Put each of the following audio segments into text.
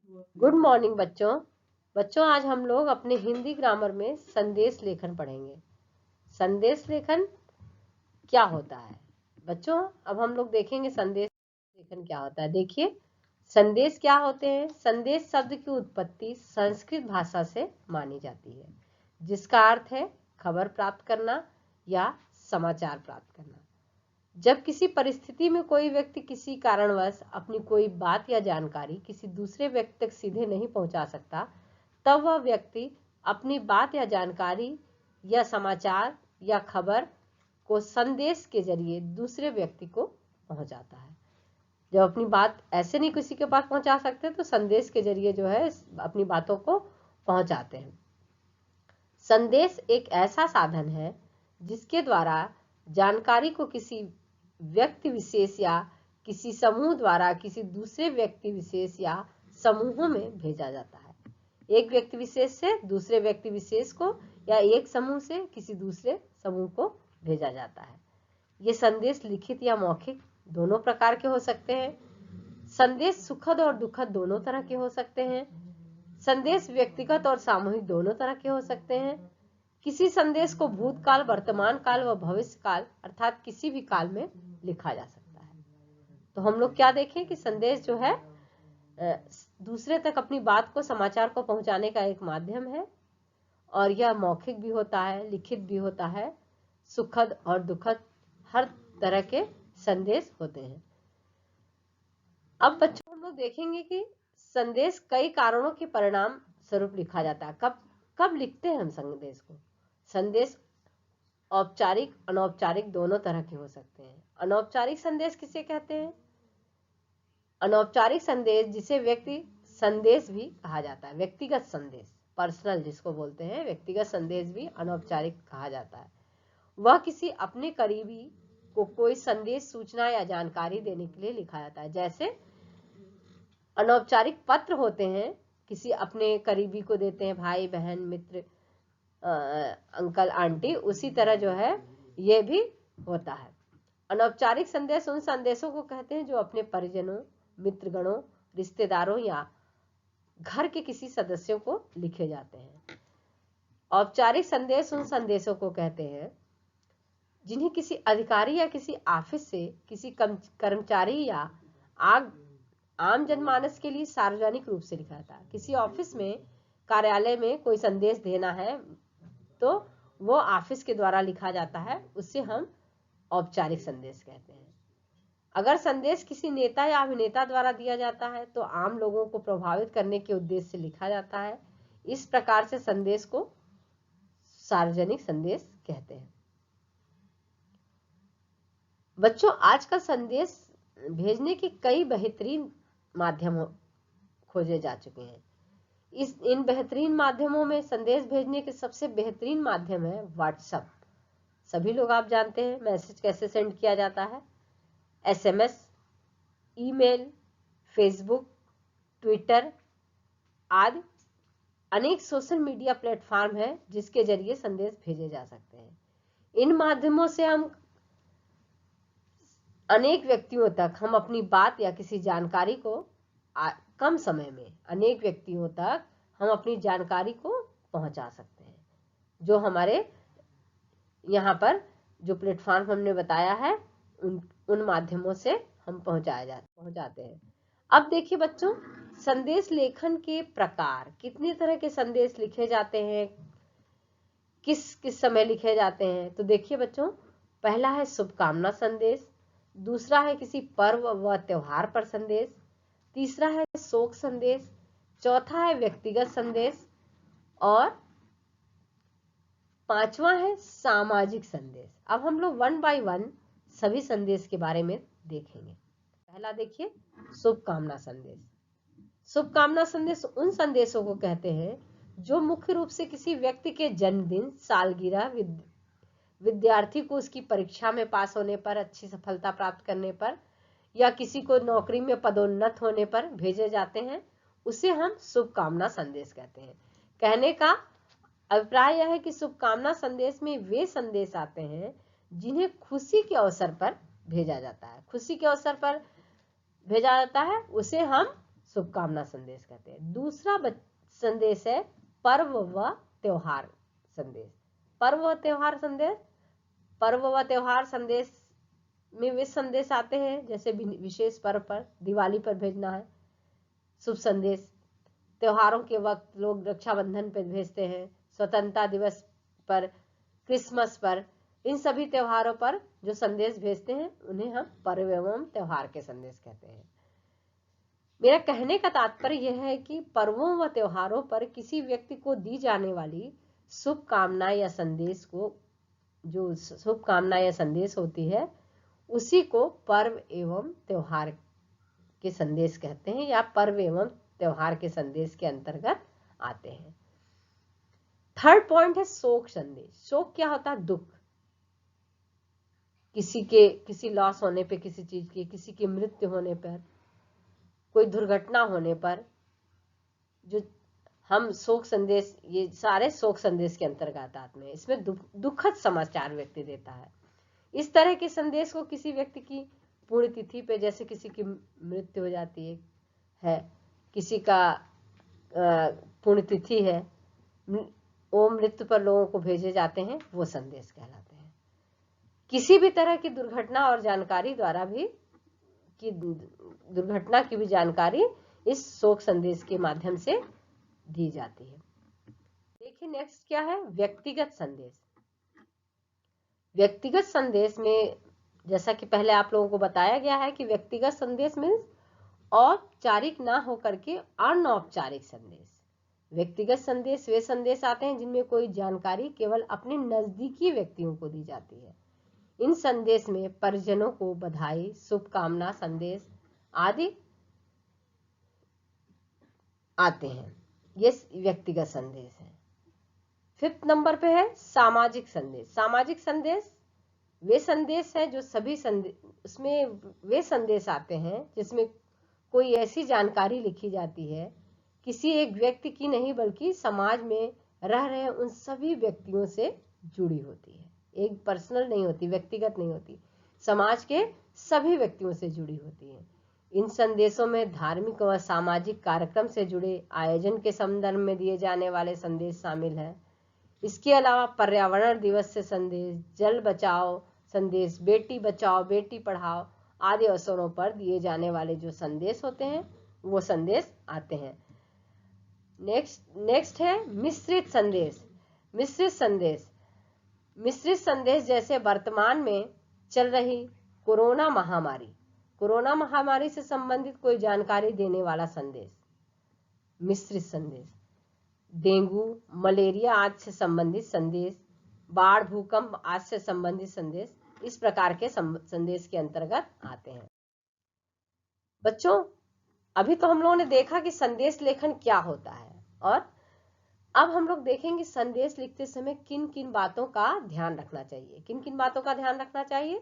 Good morning बच्चों। आज हम लोग अपने हिंदी ग्रामर में संदेश लेखन पढ़ेंगे। संदेश लेखन क्या होता है बच्चों? अब हम लोग देखेंगे संदेश लेखन क्या होता है। देखिए, संदेश क्या होते हैं। संदेश शब्द की उत्पत्ति संस्कृत भाषा से मानी जाती है, जिसका अर्थ है खबर प्राप्त करना या समाचार प्राप्त करना। जब किसी परिस्थिति में कोई व्यक्ति किसी कारणवश अपनी कोई बात या जानकारी किसी दूसरे व्यक्ति तक सीधे नहीं पहुंचा सकता, तब वह व्यक्ति अपनी बात या जानकारी या समाचार या खबर को संदेश के जरिए दूसरे व्यक्ति को पहुंचाता है। जब अपनी बात ऐसे नहीं किसी के पास पहुंचा सकते तो संदेश के जरिए जो है अपनी बातों को पहुंचाते हैं। संदेश एक ऐसा साधन है जिसके द्वारा जानकारी को किसी व्यक्ति विशेष या किसी समूह द्वारा किसी दूसरे व्यक्ति विशेष या समूहों में भेजा जाता है। एक व्यक्ति विशेष से दूसरे व्यक्ति विशेष को या एक समूह से किसी दूसरे समूह को भेजा जाता है। ये संदेश लिखित या मौखिक दोनों प्रकार के हो सकते हैं। संदेश सुखद और दुखद दोनों तरह के हो सकते हैं। संदेश व्यक्तिगत और सामूहिक दोनों तरह के हो सकते हैं। किसी संदेश को भूतकाल, वर्तमान काल व भविष्य काल अर्थात किसी भी काल में लिखा जा सकता है। तो हम लोग क्या देखें कि संदेश जो है दूसरे तक अपनी बात को, समाचार को पहुंचाने का एक माध्यम है, और यह मौखिक भी होता है, लिखित भी होता है। सुखद और दुखद हर तरह के संदेश होते हैं। अब बच्चों हम लोग देखेंगे कि संदेश कई कारणों के परिणाम स्वरूप लिखा जाता है। कब लिखते हैं हम संदेश को? संदेश औपचारिक, अनौपचारिक दोनों तरह के हो सकते हैं। अनौपचारिक संदेश किसे कहते हैं? अनौपचारिक संदेश जिसे व्यक्ति संदेश भी कहा जाता है। व्यक्तिगत संदेश, पर्सनल जिसको बोलते हैं, व्यक्तिगत संदेश भी अनौपचारिक कहा जाता है। वह किसी अपने करीबी को कोई संदेश, सूचना या जानकारी देने के लिए लिखा जाता है। जैसे अनौपचारिक पत्र होते हैं, किसी अपने करीबी को देते हैं, भाई बहन, मित्र, अंकल आंटी, उसी तरह जो है ये भी होता है। अनौपचारिक संदेश उन संदेशों को कहते हैं जो अपने परिजनों, मित्रगणों, रिश्तेदारों या घर के किसी सदस्यों को लिखे जाते हैं। औपचारिक संदेश उन संदेशों को कहते हैं जिन्हें किसी अधिकारी या किसी ऑफिस से किसी कर्मचारी या आम जनमानस के लिए सार्वजनिक रूप से लिखा जाता है। किसी ऑफिस में, कार्यालय में कोई संदेश देना है तो वो ऑफिस के द्वारा लिखा जाता है, उससे हम औपचारिक संदेश कहते हैं। अगर संदेश किसी नेता या अभिनेता द्वारा दिया जाता है तो आम लोगों को प्रभावित करने के उद्देश्य से लिखा जाता है। इस प्रकार से संदेश को सार्वजनिक संदेश कहते हैं। बच्चों, आजकल संदेश भेजने के कई बेहतरीन माध्यम खोजे जा चुके हैं। इन बेहतरीन माध्यमों में संदेश भेजने के सबसे बेहतरीन माध्यम है व्हाट्सएप। सभी लोग आप जानते हैं मैसेज कैसे सेंड किया जाता है। एसएमएस, ईमेल, फेसबुक, ट्विटर आदि अनेक सोशल मीडिया प्लेटफॉर्म है जिसके जरिए संदेश भेजे जा सकते हैं। इन माध्यमों से हम अनेक व्यक्तियों तक हम अपनी बात या किसी जानकारी को कम समय में अनेक व्यक्तियों तक हम अपनी जानकारी को पहुंचा सकते हैं। जो हमारे यहाँ पर जो प्लेटफॉर्म हमने बताया है उन माध्यमों से हम पहुंचाते हैं। अब देखिए बच्चों, संदेश लेखन के प्रकार, कितने तरह के संदेश लिखे जाते हैं, किस समय लिखे जाते हैं। तो देखिए बच्चों, पहला है शुभकामना संदेश, दूसरा है किसी पर्व व त्योहार पर संदेश, तीसरा है शोक संदेश, चौथा है व्यक्तिगत संदेश और पांचवा है सामाजिक संदेश। अब हम लोग वन बाय वन सभी संदेश के बारे में देखेंगे। पहला देखिए, शुभकामना संदेश। शुभकामना संदेश उन संदेशों को कहते हैं जो मुख्य रूप से किसी व्यक्ति के जन्मदिन, सालगिरह, विद्यार्थी को उसकी परीक्षा में पास होने पर, अच्छी सफलता प्राप्त करने पर या किसी को नौकरी में पदोन्नत होने पर भेजे जाते हैं। उसे हम शुभकामना संदेश कहते हैं। कहने का अभिप्राय यह है कि शुभकामना संदेश में वे संदेश आते हैं जिन्हें खुशी के अवसर पर भेजा जाता है। खुशी के अवसर पर भेजा जाता है, उसे हम शुभकामना संदेश कहते हैं। दूसरा संदेश है पर्व व त्योहार संदेश। पर्व व त्योहार संदेश, पर्व व त्योहार संदेश में वे संदेश आते हैं जैसे विशेष पर्व पर, दिवाली पर भेजना है शुभ संदेश, त्योहारों के वक्त लोग रक्षाबंधन पर भेजते हैं, स्वतंत्रता दिवस पर, क्रिसमस पर, इन सभी त्योहारों पर जो संदेश भेजते हैं उन्हें हम पर्व एवं त्योहार के संदेश कहते हैं। मेरा कहने का तात्पर्य यह है कि पर्वों व त्योहारों पर किसी व्यक्ति को दी जाने वाली शुभकामना या संदेश को, जो शुभकामना या संदेश होती है, उसी को पर्व एवं त्योहार के संदेश कहते हैं या पर्व एवं त्योहार के संदेश के अंतर्गत आते हैं। थर्ड पॉइंट है शोक संदेश। शोक क्या होता है? दुख, किसी लॉस होने पे, किसी चीज की, किसी की मृत्यु होने पर, कोई दुर्घटना होने पर जो हम शोक संदेश, ये सारे शोक संदेश के अंतर्गत आते हैं। इसमें दुखद समाचार व्यक्ति देता है। इस तरह के संदेश को किसी व्यक्ति की पुण्यतिथि पे, जैसे किसी की मृत्यु हो जाती है, किसी का पुण्यतिथि है, वो मृत्यु पर लोगों को भेजे जाते हैं, वो संदेश कहलाते हैं। किसी भी तरह की दुर्घटना और जानकारी द्वारा भी दुर्घटना की भी जानकारी इस शोक संदेश के माध्यम से दी जाती है। देखिए नेक्स्ट क्या है, व्यक्तिगत संदेश। व्यक्तिगत संदेश में जैसा कि पहले आप लोगों को बताया गया है कि व्यक्तिगत संदेश मीन्स औपचारिक ना होकर के अनौपचारिक संदेश। व्यक्तिगत संदेश वे संदेश आते हैं जिनमें कोई जानकारी केवल अपने नजदीकी व्यक्तियों को दी जाती है। इन संदेश में परिजनों को बधाई, शुभकामना संदेश आदि आते हैं। ये व्यक्तिगत संदेश है। फिफ्थ नंबर पे है सामाजिक संदेश। सामाजिक संदेश वे संदेश है जो सभी उसमें वे संदेश आते हैं जिसमें कोई ऐसी जानकारी लिखी जाती है किसी एक व्यक्ति की नहीं बल्कि समाज में रह रहे उन सभी व्यक्तियों से जुड़ी होती है। एक पर्सनल नहीं होती, व्यक्तिगत नहीं होती, समाज के सभी व्यक्तियों से जुड़ी होती है। इन संदेशों में धार्मिक व सामाजिक कार्यक्रम से जुड़े आयोजन के संदर्भ में दिए जाने वाले संदेश शामिल हैं। इसके अलावा पर्यावरण दिवस से संदेश, जल बचाओ संदेश, बेटी बचाओ बेटी पढ़ाओ आदि अवसरों पर दिए जाने वाले जो संदेश होते हैं वो संदेश आते हैं। नेक्स्ट है मिश्रित संदेश। मिश्रित संदेश, मिश्रित संदेश जैसे वर्तमान में चल रही कोरोना महामारी से संबंधित कोई जानकारी देने वाला संदेश मिश्रित संदेश। डेंगू, मलेरिया आदि से संबंधित संदेश, बाढ़, भूकंप आदि से संबंधित संदेश, इस प्रकार के संदेश के अंतर्गत आते हैं। बच्चों, अभी तो हम लोगों ने देखा कि संदेश लेखन क्या होता है और अब हम लोग देखेंगे संदेश लिखते समय किन किन बातों का ध्यान रखना चाहिए। किन किन बातों का ध्यान रखना चाहिए?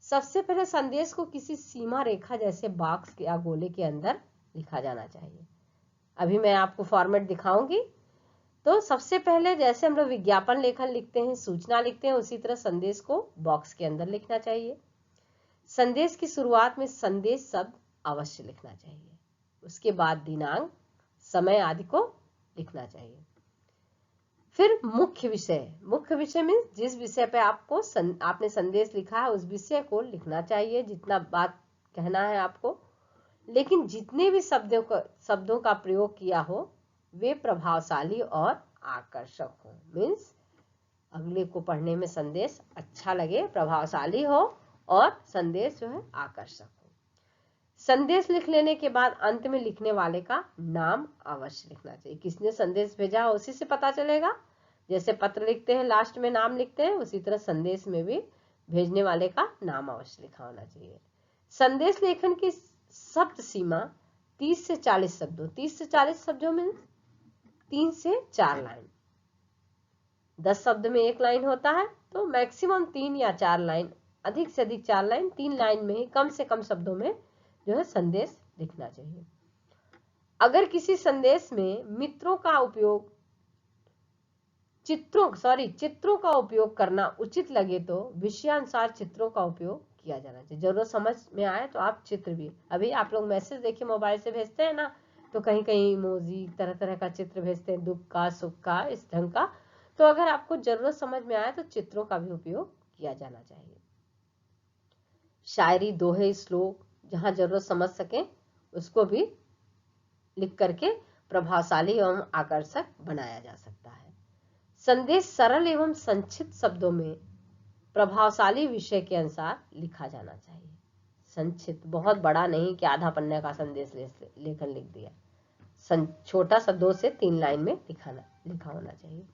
सबसे पहले संदेश को किसी सीमा रेखा जैसे बॉक्स या गोले के अंदर लिखा जाना चाहिए। अभी मैं आपको फॉर्मेट दिखाऊंगी। तो सबसे पहले जैसे हम लोग विज्ञापन लेखन लिखते हैं, सूचना लिखते हैं, उसी तरह संदेश को बॉक्स के अंदर लिखना चाहिए। संदेश की शुरुआत में संदेश शब्द अवश्य लिखना चाहिए। उसके बाद दिनांक, समय आदि को लिखना चाहिए। फिर मुख्य विषय में जिस विषय पे आपने संदेश लिखा है उस विषय को लिखना चाहिए, जितना बात कहना है आपको। लेकिन जितने भी शब्दों का प्रयोग किया हो वे प्रभावशाली और आकर्षक हो। मीन्स अगले को पढ़ने में संदेश अच्छा लगे, प्रभावशाली हो और संदेश जो है आकर्षक हो। संदेश लिख लेने के बाद अंत में लिखने वाले का नाम अवश्य लिखना चाहिए। किसने संदेश भेजा हो उसी से पता चलेगा। जैसे पत्र लिखते हैं लास्ट में नाम लिखते हैं, उसी तरह संदेश में भी भेजने वाले का नाम अवश्य लिखा होना चाहिए। संदेश लेखन की शब्द सीमा 30 से 40 शब्दों, 30 से 40 शब्दों में 3 से 4 लाइन। 10 शब्द में 1 लाइन होता है तो मैक्सिमम 3 या 4 लाइन, अधिक से अधिक 4 लाइन, 3 लाइन में ही कम से कम शब्दों में जो है संदेश लिखना चाहिए। अगर किसी संदेश में चित्रों का उपयोग करना उचित लगे तो विषयानुसार चित्रों का उपयोग किया जाना चाहिए। जरूरत समझ में आए तो आप चित्र भी, अभी आप लोग मैसेज देखिए मोबाइल से भेजते हैं ना, तो कहीं कहीं इमोजी तरह तरह का चित्र भेजते हैं, दुख का, सुख का, इस ढंग का। तो अगर आपको जरूरत समझ में आए तो चित्रों का भी उपयोग किया जाना चाहिए। शायरी, दोहे, श्लोक जहां जरूरत समझ सके उसको भी लिख करके प्रभावशाली एवं आकर्षक बनाया जा सकता है। संदेश सरल एवं संक्षिप्त शब्दों में प्रभावशाली विषय के अनुसार लिखा जाना चाहिए। संक्षिप्त, बहुत बड़ा नहीं कि आधा पन्ने का संदेश लेखन लिख दिया, छोटा सा 2 से 3 लाइन में लिखा होना चाहिए।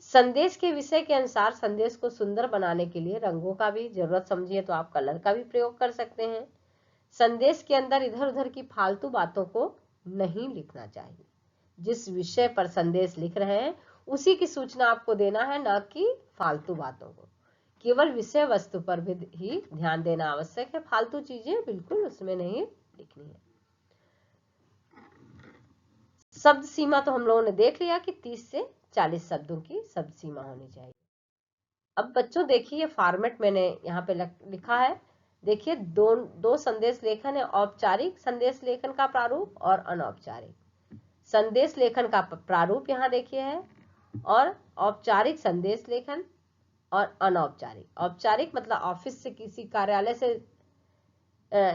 संदेश के विषय के अनुसार संदेश को सुंदर बनाने के लिए रंगों का भी, जरूरत समझिए तो आप कलर का भी प्रयोग कर सकते हैं। संदेश के अंदर इधर उधर की फालतू बातों को नहीं लिखना चाहिए। जिस विषय पर संदेश लिख रहे हैं उसी की सूचना आपको देना है, न कि फालतू बातों को। केवल विषय वस्तु पर भी ही ध्यान देना आवश्यक है, फालतू चीजें बिल्कुल उसमें नहीं लिखनी है। शब्द सीमा तो हम लोगों ने देख लिया कि 30 से 40 शब्दों की शब्द सीमा होनी चाहिए। अब बच्चों देखिए फॉर्मेट मैंने यहाँ पे लिखा है, देखिए दो संदेश लेखन है, औपचारिक संदेश लेखन का प्रारूप और अनौपचारिक संदेश लेखन का प्रारूप यहाँ देखिए है, और औपचारिक संदेश लेखन और अनौपचारिक। औपचारिक मतलब ऑफिस से, किसी कार्यालय से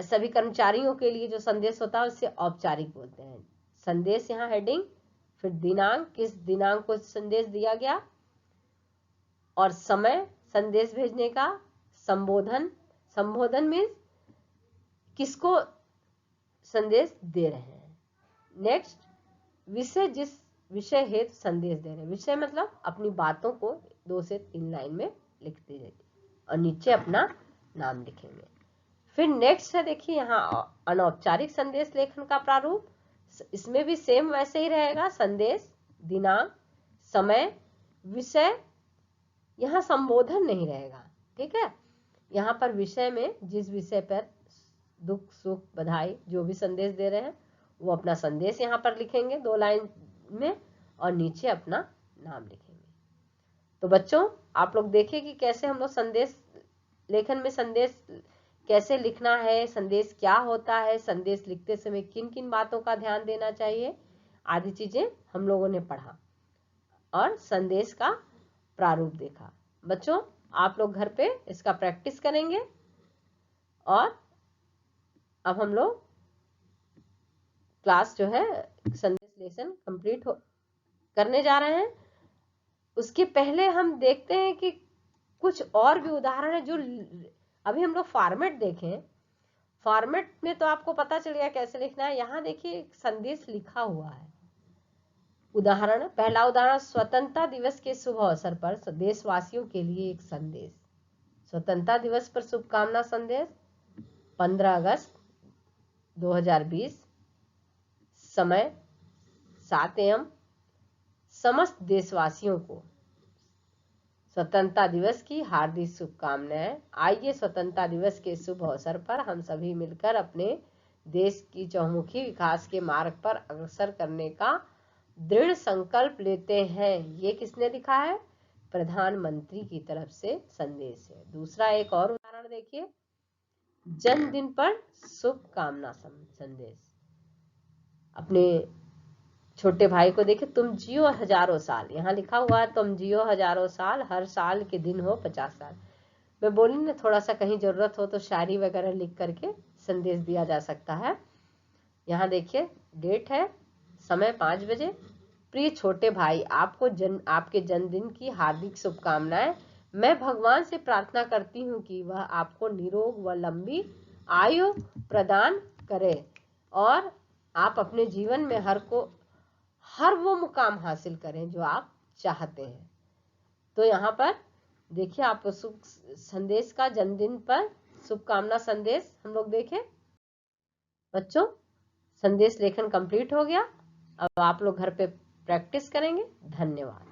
सभी कर्मचारियों के लिए जो संदेश होता है उससे औपचारिक बोलते हैं। संदेश यहाँ हेडिंग, फिर दिनांक, किस दिनांक को संदेश दिया गया, और समय संदेश भेजने का, संबोधन मीन्स किसको संदेश दे रहे हैं। नेक्स्ट विषय, जिस विषय हेतु संदेश दे रहे हैं, विषय मतलब अपनी बातों को 2 से 3 लाइन में लिख दीजिए और नीचे अपना नाम लिखेंगे। फिर नेक्स्ट है देखिए यहाँ अनौपचारिक संदेश लेखन का प्रारूप, इसमें भी सेम वैसे ही रहेगा, संदेश, दिनांक, समय, विषय, यहाँ संबोधन नहीं रहेगा, ठीक है। यहाँ पर विषय में जिस विषय पर दुख, सुख, बधाई जो भी संदेश दे रहे हैं वो अपना संदेश यहाँ पर लिखेंगे 2 लाइन में, और नीचे अपना नाम लिखेंगे। तो बच्चों आप लोग देखिए कि कैसे हम लोग संदेश लेखन में संदेश कैसे लिखना है, संदेश क्या होता है, संदेश लिखते समय किन किन बातों का ध्यान देना चाहिए, आदि चीजें हम लोगों ने पढ़ा और संदेश का प्रारूप देखा। बच्चों आप लोग घर पे इसका प्रैक्टिस करेंगे, और अब हम लोग क्लास जो है संदेश लेसन कंप्लीट करने जा रहे हैं। उसके पहले हम देखते हैं कि कुछ और भी उदाहरण है, जो अभी हम लोग फॉर्मेट देखें। फॉर्मेट में तो आपको पता चल गया कैसे लिखना है। यहाँ देखिए संदेश लिखा हुआ है। उदाहरण, पहला उदाहरण, स्वतंत्रता दिवस के शुभ अवसर पर देशवासियों के लिए एक संदेश। स्वतंत्रता दिवस पर शुभकामना संदेश, 15 अगस्त 2020, समय 7 AM। समस्त देशवासियों को स्वतंत्रता दिवस की हार्दिक शुभकामनाएं। आइए स्वतंत्रता दिवस के शुभ अवसर पर हम सभी मिलकर अपने देश की चहुमुखी विकास के मार्ग पर अग्रसर करने का दृढ़ संकल्प लेते हैं। ये किसने लिखा है? प्रधानमंत्री की तरफ से संदेश है। दूसरा एक और उदाहरण देखिए, जन्मदिन पर शुभकामना संदेश। अपने छोटे भाई को देखिए, तुम जियो हजारों साल, यहाँ लिखा हुआ है तुम जियो हजारों साल, हर साल के दिन हो 50 साल। मैं बोली ना, थोड़ा सा कहीं जरूरत हो तो शायरी वगैरह लिख करके संदेश दिया जा सकता है। यहाँ देखिए डेट है, समय 5 बजे। प्रिय छोटे भाई, आपके जन्मदिन की हार्दिक शुभकामनाएं। मैं भगवान से प्रार्थना करती हूँ कि वह आपको निरोग व लंबी आयु प्रदान करे और आप अपने जीवन में हर वो मुकाम हासिल करें जो आप चाहते हैं। तो यहाँ पर देखिए आपको संदेश का, जन्मदिन पर शुभकामना संदेश हम लोग देखें। बच्चों संदेश लेखन कंप्लीट हो गया। अब आप लोग घर पे प्रैक्टिस करेंगे। धन्यवाद।